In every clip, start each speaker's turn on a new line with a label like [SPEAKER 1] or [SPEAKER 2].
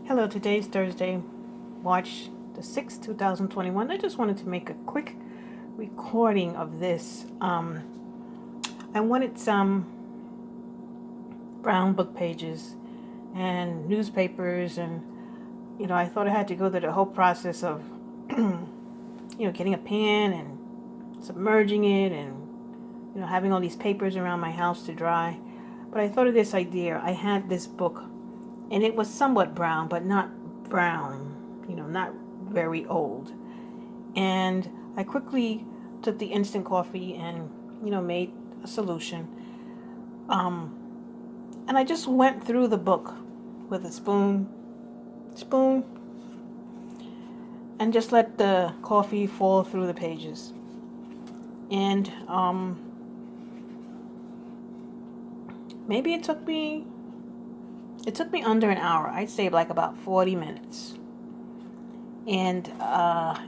[SPEAKER 1] Hello, today's Thursday, March the 6th, 2021. I just wanted to make a quick recording of this. I wanted some brown book pages and newspapers, and I thought I had to go through the whole process of, getting a pen and submerging it and, having all these papers around my house to dry. But I thought of this idea. I had this book, and it was somewhat brown, but not brown, not very old. And I quickly took the instant coffee and, made a solution. And I just went through the book with a spoon, and just let the coffee fall through the pages. And maybe it took me under an hour. I'd say like about 40 minutes. And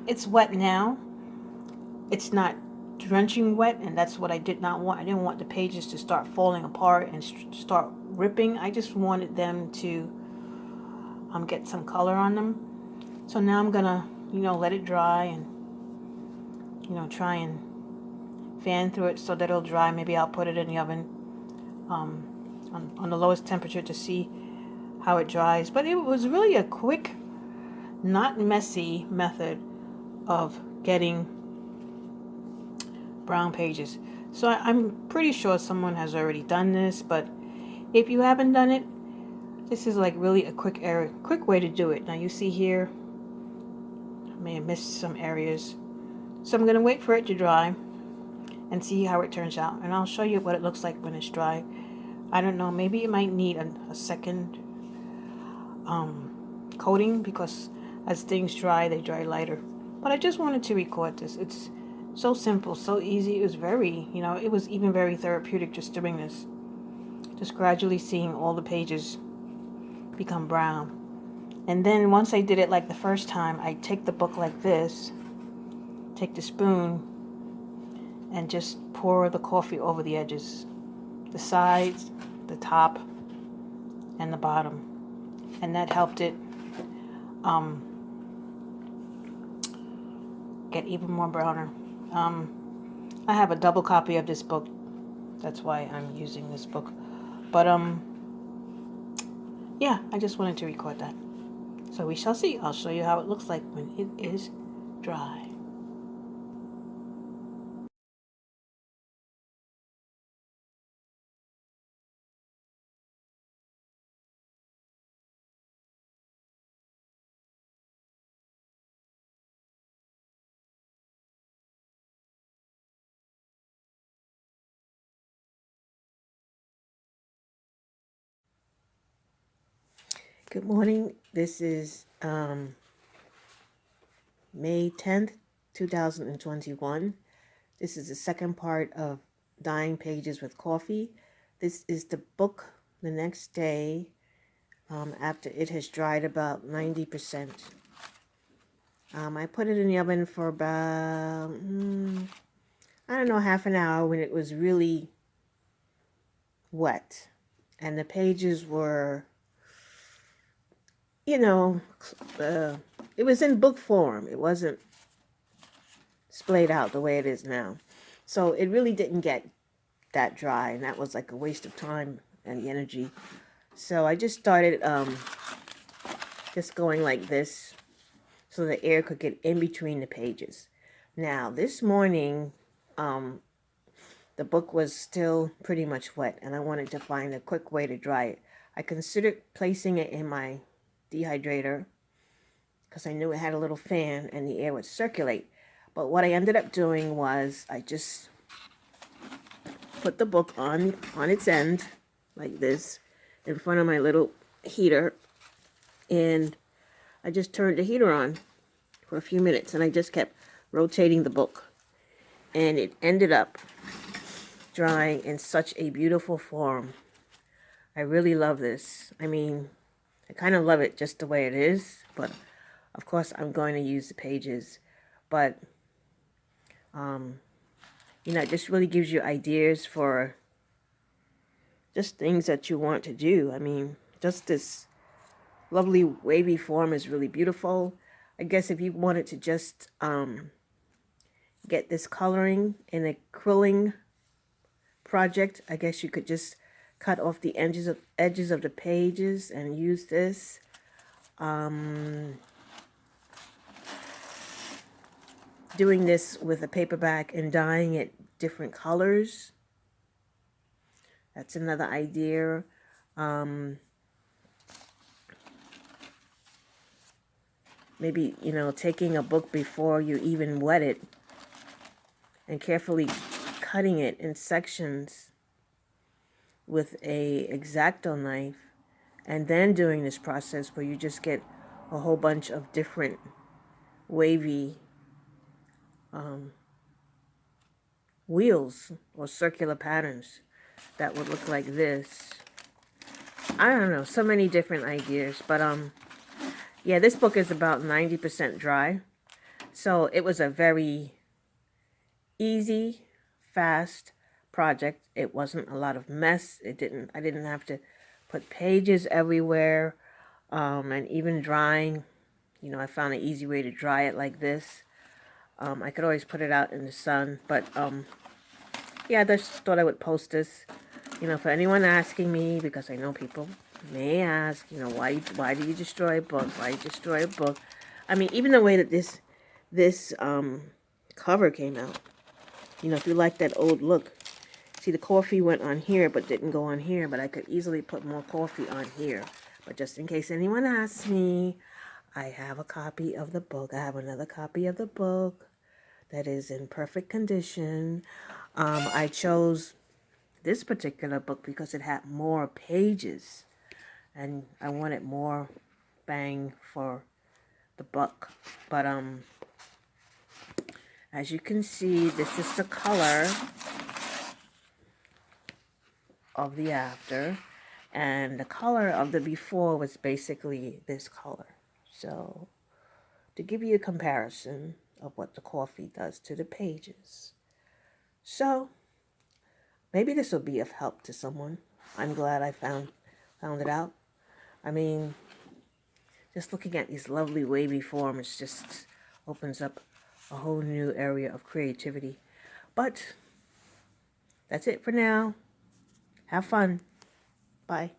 [SPEAKER 1] it's wet now. It's not drenching wet, and that's what I did not want. I didn't want the pages to start falling apart and start ripping. I just wanted them to get some color on them. So now I'm gonna, let it dry and, try and fan through it so that it'll dry. Maybe I'll put it in the oven on the lowest temperature to see how it dries. But it was really a quick, not messy method of getting brown pages. So I'm pretty sure someone has already done this, but if you haven't done it, this is like really a quick way to do it. Now you see here, I may have missed some areas. So I'm going to wait for it to dry and see how it turns out. And I'll show you what it looks like when it's dry. I don't know, maybe it might need a second coating, because as things dry, they dry lighter. But I just wanted to record this. It's so simple, so easy. It was it was even very therapeutic just doing this. Just gradually seeing all the pages become brown. And then once I did it like the first time, I take the book like this, take the spoon, and just pour the coffee over the edges, the sides, the top, and the bottom. And that helped it get even more browner. I have a double copy of this book. That's why I'm using this book. But yeah, I just wanted to record that. So we shall see. I'll show you how it looks like when it is dry. Good morning. This is May 10th, 2021. This is the second part of Dyeing Pages with Coffee. This is the book the next day after it has dried about 90%. I put it in the oven for about, I don't know, half an hour when it was really wet. And the pages were, it was in book form. It wasn't splayed out the way it is now. So it really didn't get that dry, and that was like a waste of time and energy. So I just started just going like this so the air could get in between the pages. Now this morning the book was still pretty much wet, and I wanted to find a quick way to dry it. I considered placing it in my dehydrator because I knew it had a little fan and the air would circulate. But what I ended up doing was I just put the book on its end like this in front of my little heater, and I just turned the heater on for a few minutes, and I just kept rotating the book, and it ended up drying in such a beautiful form. I really love this. I mean, I kind of love it just the way it is, but of course I'm going to use the pages. But it just really gives you ideas for just things that you want to do. I mean, just this lovely wavy form is really beautiful. I guess if you wanted to just get this coloring in a quilling project, I guess you could just cut off the edges of the pages and use this. Doing this with a paperback and dyeing it different colors. That's another idea. Maybe, you know, taking a book before you even wet it and carefully cutting it in sections with a X-Acto knife, and then doing this process where you just get a whole bunch of different wavy wheels or circular patterns that would look like this. I don't know, so many different ideas, but yeah, this book is about 90% dry. So it was a very easy, fast project. It wasn't a lot of mess. I didn't have to put pages everywhere. And even drying, you know, I found an easy way to dry it like this. I could always put it out in the sun, but yeah, I just thought I would post this, you know, for anyone asking me, because I know people may ask, you know, why do you destroy a book? Why do you destroy a book? I mean, even the way that this cover came out, you know, if you like that old look, see, the coffee went on here but didn't go on here, but I could easily put more coffee on here. But just in case anyone asks me, I have a copy of the book. I have another copy of the book that is in perfect condition. I chose this particular book because it had more pages and I wanted more bang for the buck. But as you can see, this is the color of the after, and the color of the before was basically this color. So to give you a comparison of what the coffee does to the pages. So maybe this will be of help to someone. I'm glad I found it out. I mean, just looking at these lovely wavy forms just opens up a whole new area of creativity. But that's it for now. Have fun. Bye.